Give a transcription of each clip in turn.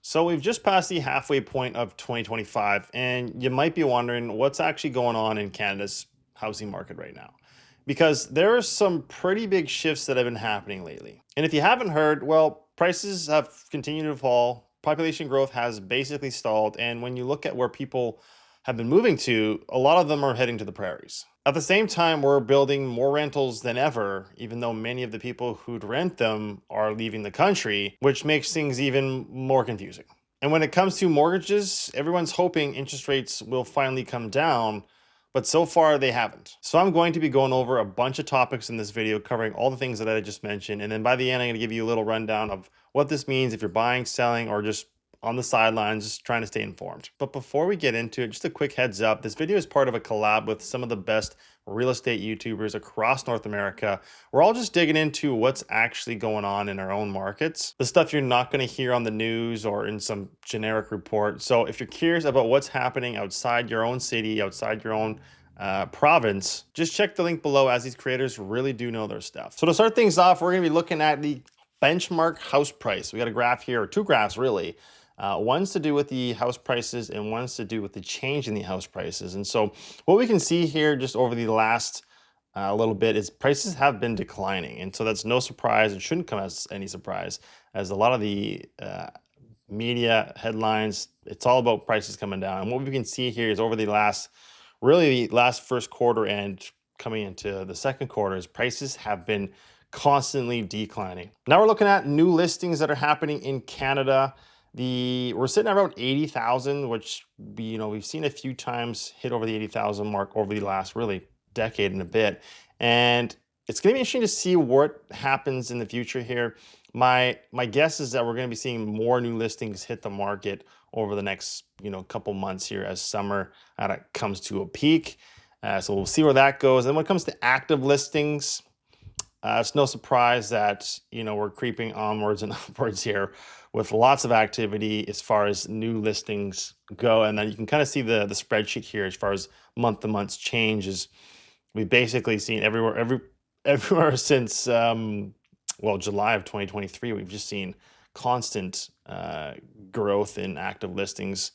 So we've just passed the halfway point of 2025, and you might be wondering what's actually going on in Canada's housing market right now. Because there are some pretty big shifts that have been happening lately. And if you haven't heard, well, prices have continued to fall, population growth has basically stalled, and when you look at where people have been moving to, a lot of them are heading to the prairies. At the same time, we're building more rentals than ever, even though many of the people who'd rent them are leaving the country, which makes things even more confusing. And when it comes to mortgages, everyone's hoping interest rates will finally come down, but so far they haven't. So I'm going to be going over a bunch of topics in this video, covering all the things that I just mentioned. And then by the end, I'm going to give you a little rundown of what this means if you're buying, selling, or just on the sidelines, just trying to stay informed. But before we get into it, just a quick heads up. This video is part of a collab with some of the best real estate YouTubers across North America. We're all just digging into what's actually going on in our own markets, the stuff you're not going to hear on the news or in some generic report. So if you're curious about what's happening outside your own city, outside your own province, just check the link below, as these creators really do know their stuff. So to start things off, we're going to be looking at the benchmark house price. We got a graph here, or two graphs really. One's to do with the house prices and one's to do with the change in the house prices. And so what we can see here just over the last little bit is prices have been declining. And so that's no surprise. It shouldn't come as any surprise, as a lot of the media headlines, it's all about prices coming down. And what we can see here is over the last, really the last first quarter and coming into the second quarter, is prices have been constantly declining. Now we're looking at new listings that are happening in Canada. We're sitting at around 80,000, which we've seen a few times hit over the 80,000 mark over the last really decade and a bit. And it's going to be interesting to see what happens in the future here. My guess is that we're going to be seeing more new listings hit the market over the next couple months here as summer comes to a peak. So we'll see where that goes. And when it comes to active listings, it's no surprise that we're creeping onwards and upwards here with lots of activity as far as new listings go. And then you can kind of see the spreadsheet here as far as month-to-month changes. We've basically seen everywhere since July of 2023. We've just seen constant growth in active listings,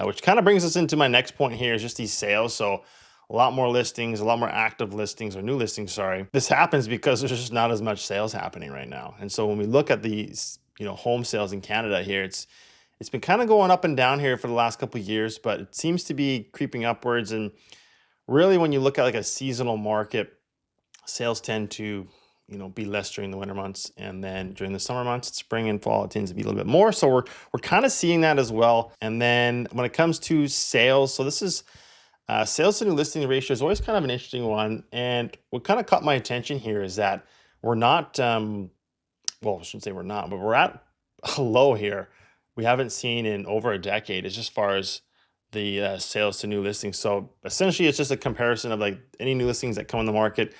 which kind of brings us into my next point here, is just these sales. So a lot more listings, a lot more active listings, or new listings, sorry. This happens because there's just not as much sales happening right now. And so when we look at these, home sales in Canada here, it's been kind of going up and down here for the last couple of years, but it seems to be creeping upwards. And really, when you look at like a seasonal market, sales tend to, be less during the winter months, and then during the summer months, spring and fall, it tends to be a little bit more. So we're kind of seeing that as well. And then when it comes to sales, so this is sales to new listing ratio is always kind of an interesting one. And what kind of caught my attention here is that we're not, I shouldn't say we're not, but we're at a low here we haven't seen in over a decade, as just far as the sales to new listings. So essentially, it's just a comparison of like any new listings that come on the market,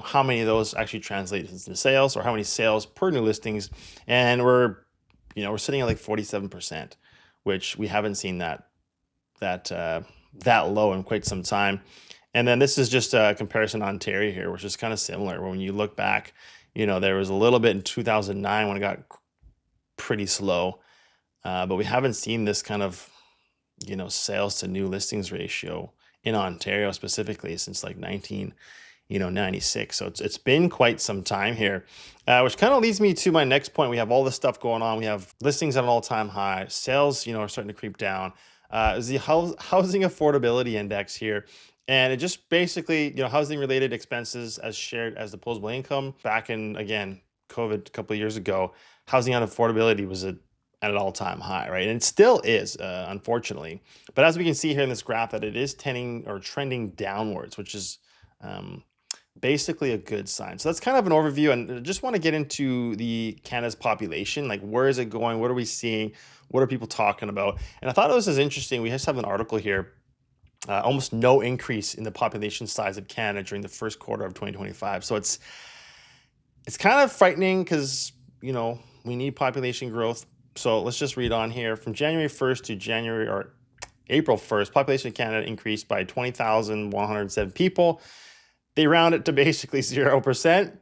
how many of those actually translate into sales, or how many sales per new listings. And we're sitting at like 47%, which we haven't seen that low in quite some time. And then this is just a comparison on Ontario here, which is kind of similar. When you look back, there was a little bit in 2009 when it got pretty slow, but we haven't seen this kind of, sales to new listings ratio in Ontario specifically since like 1996. So it's been quite some time here, which kind of leads me to my next point. We have all this stuff going on. We have listings at an all-time high. Sales, are starting to creep down. Is the housing affordability index here. And it just basically, housing related expenses as shared as disposable income. Back in, again, COVID a couple of years ago, housing unaffordability was at an all-time high, right? And it still is, unfortunately. But as we can see here in this graph, that it is trending downwards, which is basically a good sign. So that's kind of an overview, and I just want to get into the Canada's population. Like, where is it going? What are we seeing? What are people talking about? And I thought this was interesting. We just have an article here. Almost no increase in the population size of Canada during the first quarter of 2025. So it's kind of frightening because, we need population growth. So let's just read on here. From January 1st to April 1st, population of Canada increased by 20,107 people. They round it to basically 0%.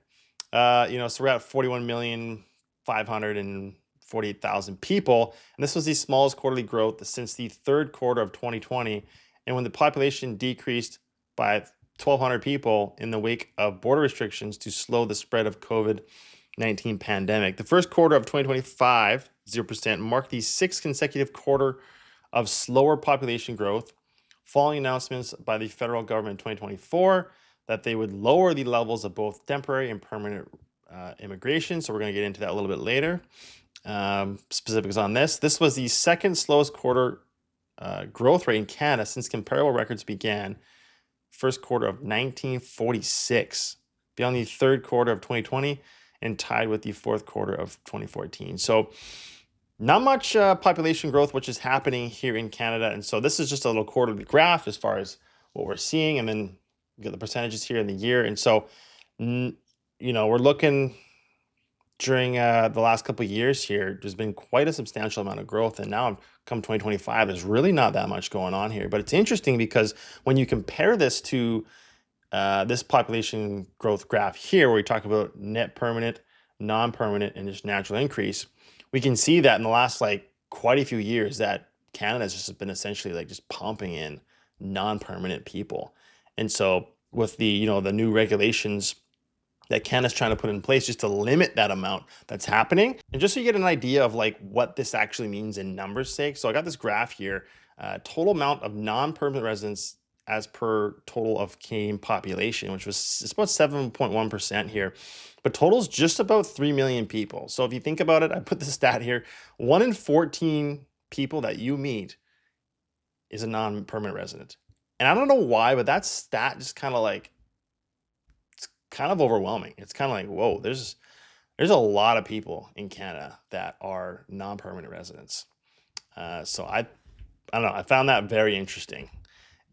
So we're at 41,540,000 48,000 people. And this was the smallest quarterly growth since the third quarter of 2020. And when the population decreased by 1,200 people in the wake of border restrictions to slow the spread of COVID-19 pandemic. The first quarter of 2025, 0%, marked the sixth consecutive quarter of slower population growth, following announcements by the federal government in 2024 that they would lower the levels of both temporary and permanent immigration. So we're going to get into that a little bit later. Specifics on this. This was the second slowest quarter growth rate in Canada since comparable records began first quarter of 1946, beyond the third quarter of 2020, and tied with the fourth quarter of 2014. So not much population growth, which is happening here in Canada. And so this is just a little quarterly graph as far as what we're seeing. And then you get the percentages here in the year. And so, we're looking during the last couple of years here, there's been quite a substantial amount of growth. And now come 2025, there's really not that much going on here. But it's interesting because when you compare this to this population growth graph here, where we talk about net permanent, non-permanent, and just natural increase, we can see that in the last quite a few years that Canada's just been essentially just pumping in non-permanent people. And so with the the new regulations that Canada's trying to put in place just to limit that amount that's happening, and just so you get an idea of what this actually means in numbers sake. So I got this graph here, total amount of non-permanent residents as per total of Canadian population, which it's about 7.1% here. But total's just about 3 million people. So if you think about it, I put the stat here, 1 in 14 people that you meet is a non-permanent resident. And I don't know why, but that stat just kind of it's kind of overwhelming. It's kind of whoa, there's a lot of people in Canada that are non-permanent residents. So I don't know, I found that very interesting.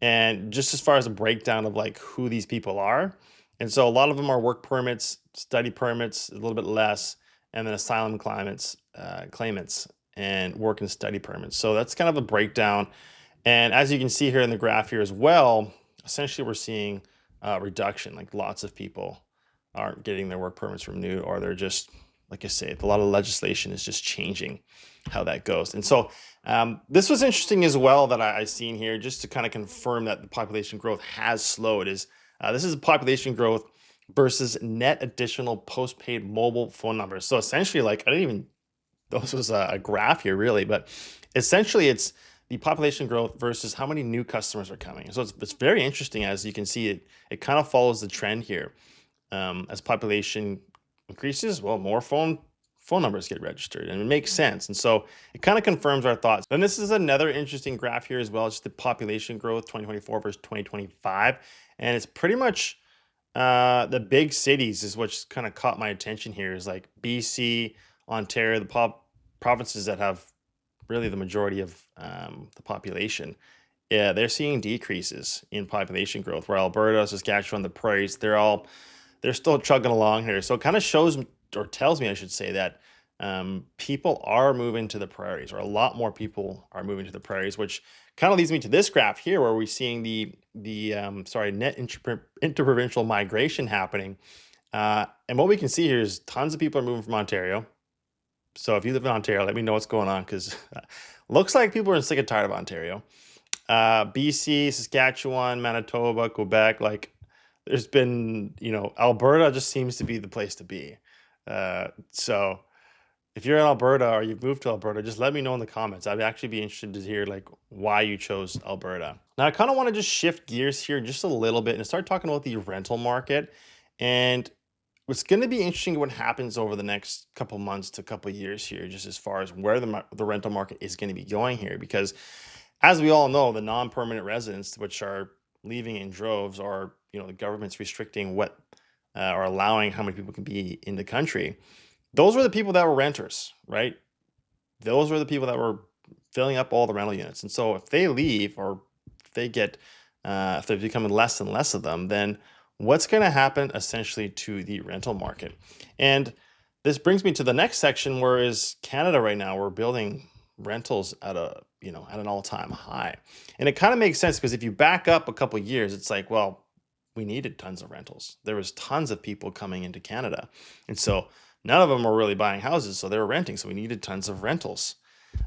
And just as far as a breakdown of who these people are. And so a lot of them are work permits, study permits, a little bit less, and then asylum claimants, and work and study permits. So that's kind of a breakdown. And as you can see here in the graph here as well, essentially we're seeing a reduction. Lots of people aren't getting their work permits renewed, or they're just, like I say, a lot of legislation is just changing how that goes. And so this was interesting as well that I seen here, just to kind of confirm that the population growth has slowed. This is population growth versus net additional postpaid mobile phone numbers. So essentially, I didn't even, this was a graph here really, but essentially it's the population growth versus how many new customers are coming. So it's very interesting. As you can see, it kind of follows the trend here. As population increases, well, more phone numbers get registered, and it makes sense. And so it kind of confirms our thoughts. And this is another interesting graph here as well, just the population growth 2024 versus 2025. And it's pretty much the big cities is what's kind of caught my attention here, is BC, Ontario, the provinces that have really the majority of the population. Yeah, they're seeing decreases in population growth, where Alberta, Saskatchewan, the prairies, they're still chugging along here. So it kind of shows, or tells me, I should say, that people are moving to the prairies, or a lot more people are moving to the prairies, which kind of leads me to this graph here, where we're seeing the net interprovincial migration happening. And what we can see here is tons of people are moving from Ontario. So if you live in Ontario, let me know what's going on, because looks like people are sick and tired of Ontario. BC, Saskatchewan, Manitoba, Quebec, there's been, Alberta just seems to be the place to be. So if you're in Alberta, or you've moved to Alberta, just let me know in the comments. I'd actually be interested to hear why you chose Alberta. Now I kind of want to just shift gears here just a little bit and start talking about the rental market. And it's going to be interesting what happens over the next couple months to couple years here, just as far as where the rental market is going to be going here. Because as we all know, the non-permanent residents, which are leaving in droves, or the government's restricting what or allowing how many people can be in the country. Those were the people that were renters, right? Those were the people that were filling up all the rental units. And so if they leave, or if they get, if they're becoming less and less of them, then what's going to happen essentially to the rental market? And this brings me to the next section, where is Canada right now? We're building rentals at at an all-time high. And it kind of makes sense, because if you back up a couple of years, it's well, we needed tons of rentals. There was tons of people coming into Canada. And so none of them were really buying houses, so they were renting. So we needed tons of rentals.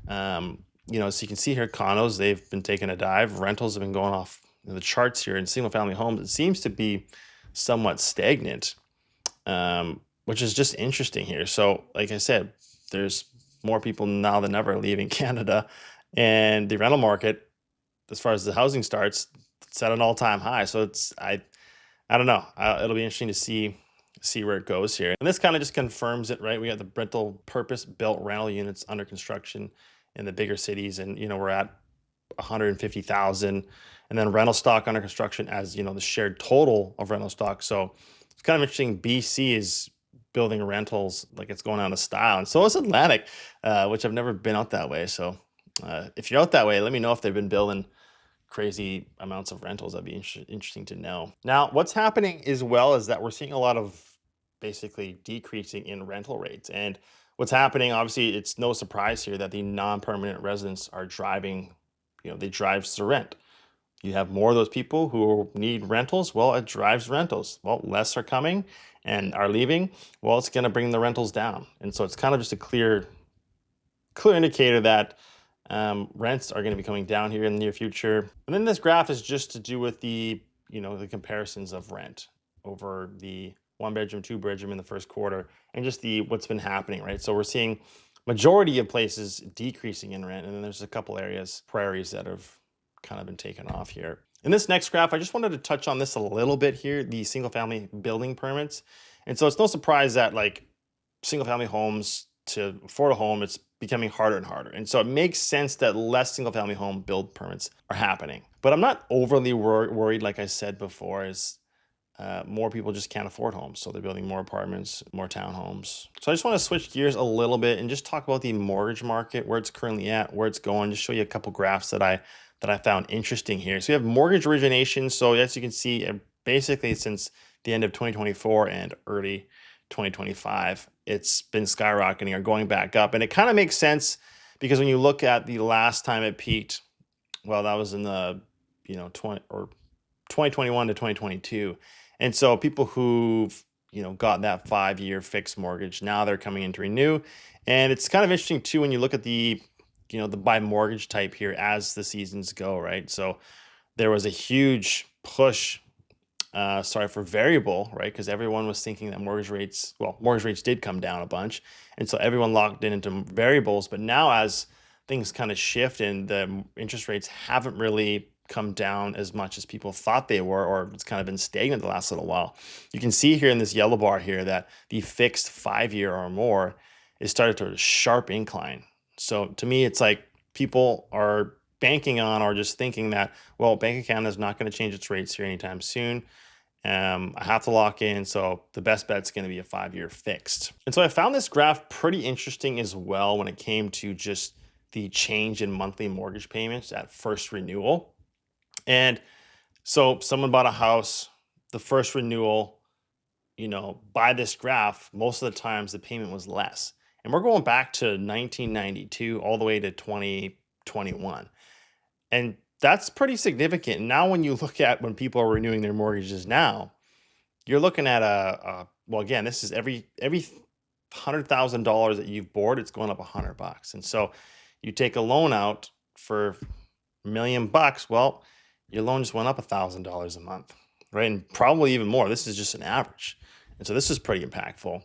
So you can see here, condos, they've been taking a dive. Rentals have been going off the charts here. In single family homes, it seems to be somewhat stagnant, which is just interesting here. So, like I said, there's more people now than ever leaving Canada, and the rental market, as far as the housing starts, it's at an all-time high. So I don't know. It'll be interesting to see where it goes here. And this kind of just confirms it, right? We have the rental purpose-built rental units under construction in the bigger cities, and we're at 150,000, and then rental stock under construction as the shared total of rental stock. So it's kind of interesting. BC is building rentals like it's going out of style, and so is Atlantic, which I've never been out that way. So if you're out that way, let me know if they've been building crazy amounts of rentals. That'd be interesting to know. Now, what's happening as well is that we're seeing a lot of basically decreasing in rental rates. And what's happening, obviously, it's no surprise here that the non-permanent residents are driving, they drive the rent. You have more of those people who need rentals. Well, it drives rentals. Well, less are coming and are leaving. Well, it's going to bring the rentals down. And so it's kind of just a clear indicator that rents are going to be coming down here in the near future. And then this graph is just to do with the comparisons of rent over the 1-bedroom, 2-bedroom in the first quarter, and just what's been happening, right? So we're seeing majority of places decreasing in rent, and then there's a couple areas, prairies, that have kind of been taken off here. In this next graph, I just wanted to touch on this a little bit here, the single family building permits. And so it's no surprise that like single family homes, to afford a home, it's becoming harder and harder. And so it makes sense that less single family home build permits are happening. But I'm not overly worried, like I said before, is more people just can't afford homes. So they're building more apartments, more townhomes. So I just want to switch gears a little bit and just talk about the mortgage market, where it's currently at, where it's going, just show you a couple graphs that I found interesting here. So we have mortgage origination. So as you can see, basically since the end of 2024 and early 2025, it's been skyrocketing or going back up. And it kind of makes sense because when you look at the last time it peaked, well, that was in the 2021 to 2022. And so people who've got that 5-year fixed mortgage, now they're coming in to renew. And it's kind of interesting too when you look at the by mortgage type here as the seasons go, right? So there was a huge push for variable, right? Because everyone was thinking that mortgage rates did come down a bunch. And so everyone locked into variables. But now as things kind of shift and the interest rates haven't really come down as much as people thought they were, or it's kind of been stagnant the last little while. You can see here in this yellow bar here that the fixed 5-year or more is started to a sharp incline. So to me, it's like people are banking on or just thinking that, well, Bank of Canada is not going to change its rates here anytime soon. I have to lock in, so the best bet's going to be a 5-year fixed. And so I found this graph pretty interesting as well when it came to just the change in monthly mortgage payments at first renewal. And so someone bought a house, the first renewal, by this graph, most of the times the payment was less. And we're going back to 1992 all the way to 2021. And that's pretty significant. Now, when you look at when people are renewing their mortgages now, you're looking at well, again, this is every $100,000 that you've borrowed, it's going up $100. And so you take a loan out for $1 million, well, your loan just went up $1,000 a month, right? And probably even more. This is just an average. And so this is pretty impactful.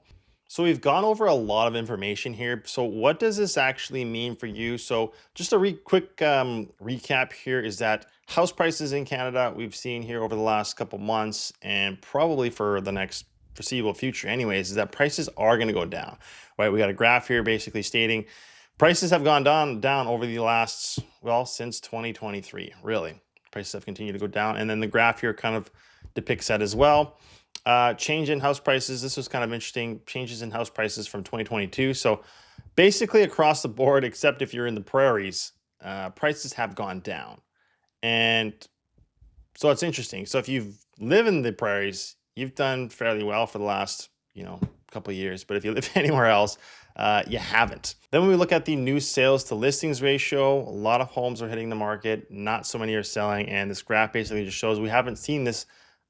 So we've gone over a lot of information here. So what does this actually mean for you? So just a quick recap here is that house prices in Canada, we've seen here over the last couple months and probably for the next foreseeable future anyways, is that prices are going to go down, right? We got a graph here basically stating prices have gone down over the last, well, since 2023, really. Prices have continued to go down. And then the graph here kind of depicts that as well. Change in house prices. This was kind of interesting. Changes in house prices from 2022. So basically across the board, except if you're in the prairies, prices have gone down. And so it's interesting. So if you live in the prairies, you've done fairly well for the last, couple of years. But if you live anywhere else, you haven't. Then when we look at the new sales to listings ratio, a lot of homes are hitting the market. Not so many are selling. And this graph basically just shows we haven't seen this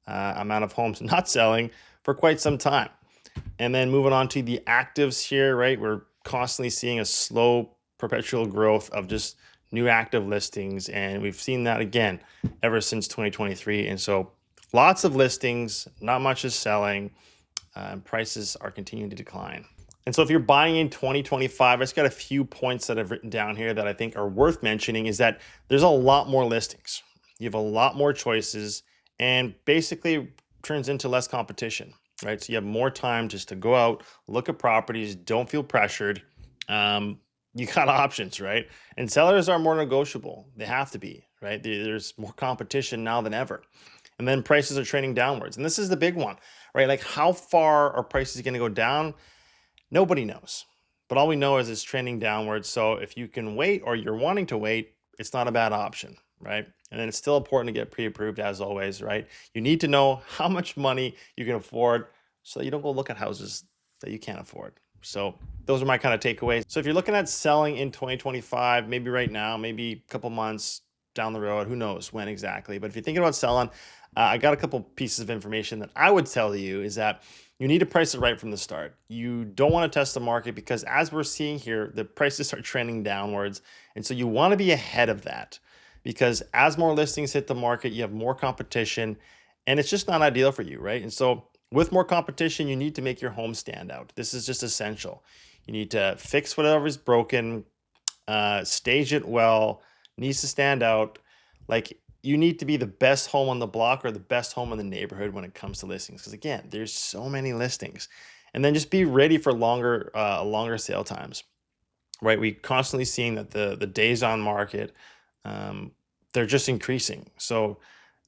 amount of homes not selling for quite some time. And then moving on to the actives here, right? We're constantly seeing a slow perpetual growth of just new active listings. And we've seen that again ever since 2023. And so lots of listings, not much is selling, and prices are continuing to decline. And so if you're buying in 2025, I just got a few points that I've written down here that I think are worth mentioning is that there's a lot more listings. You have a lot more choices and basically turns into less competition, right? So you have more time just to go out, look at properties, don't feel pressured. You got options, right? And sellers are more negotiable. They have to be, right? There's more competition now than ever. And then prices are trending downwards. And this is the big one, right? Like how far are prices going to go down? Nobody knows. But all we know is it's trending downwards. So if you can wait or you're wanting to wait, it's not a bad option, right? And then it's still important to get pre-approved as always, right? You need to know how much money you can afford so that you don't go look at houses that you can't afford. So those are my kind of takeaways. So if you're looking at selling in 2025, maybe right now, maybe a couple months down the road, who knows when exactly. But if you're thinking about selling, I got a couple pieces of information that I would tell you is that you need to price it right from the start. You don't want to test the market because as we're seeing here, the prices are trending downwards. And so you want to be ahead of that because as more listings hit the market, you have more competition and it's just not ideal for you, right? And so with more competition, you need to make your home stand out. This is just essential. You need to fix whatever is broken, stage it well, needs to stand out. Like you need to be the best home on the block or the best home in the neighborhood when it comes to listings. Because again, there's so many listings. And then just be ready for longer sale times, right? We constantly seeing that the days on market, they're just increasing. So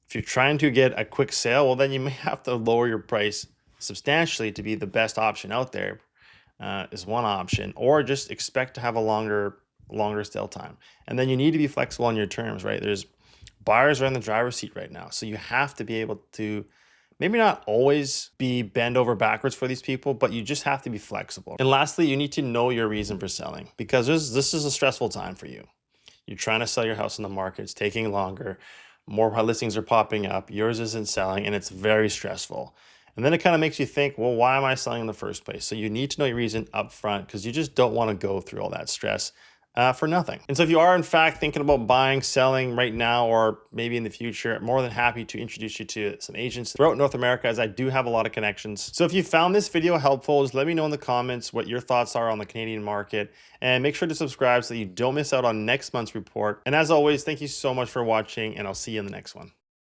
if you're trying to get a quick sale, well, then you may have to lower your price substantially to be the best option out there, is one option, or just expect to have a longer sale time. And then you need to be flexible on your terms, right? There's buyers are in the driver's seat right now. So you have to be able to maybe not always be bend over backwards for these people, but you just have to be flexible. And lastly, you need to know your reason for selling because this is a stressful time for you. You're trying to sell your house in the market. It's taking longer. More listings are popping up. Yours isn't selling and it's very stressful. And then it kind of makes you think, well, why am I selling in the first place? So you need to know your reason up front because you just don't want to go through all that stress for nothing. And so if you are in fact thinking about buying, selling right now, or maybe in the future, I'm more than happy to introduce you to some agents throughout North America as I do have a lot of connections. So if you found this video helpful, just let me know in the comments what your thoughts are on the Canadian market and make sure to subscribe so that you don't miss out on next month's report. And as always, thank you so much for watching and I'll see you in the next one.